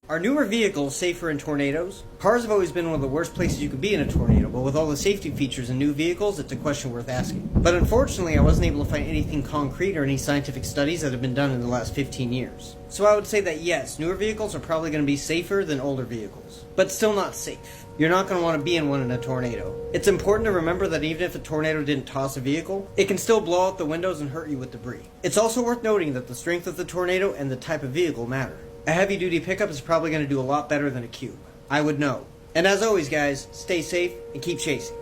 Are newer vehicles safer in tornadoes? Cars have always been one of the worst places you could be in a tornado, but with all the safety features in new vehicles, it's a question worth asking. But unfortunately, I wasn't able to find anything concrete or any scientific studies that have been done in the last 15 years. So I would say that yes, newer vehicles are probably going to be safer than older vehicles, but still not safe. You're not going to want to be in one in a tornado. It's important to remember that even if a tornado didn't toss a vehicle, it can still blow out the windows and hurt you with debris. It's also worth noting that the strength of the tornado and the type of vehicle matter. A heavy-duty pickup is probably going to do a lot better than a cube. I would know. And as always, guys, stay safe and keep chasing.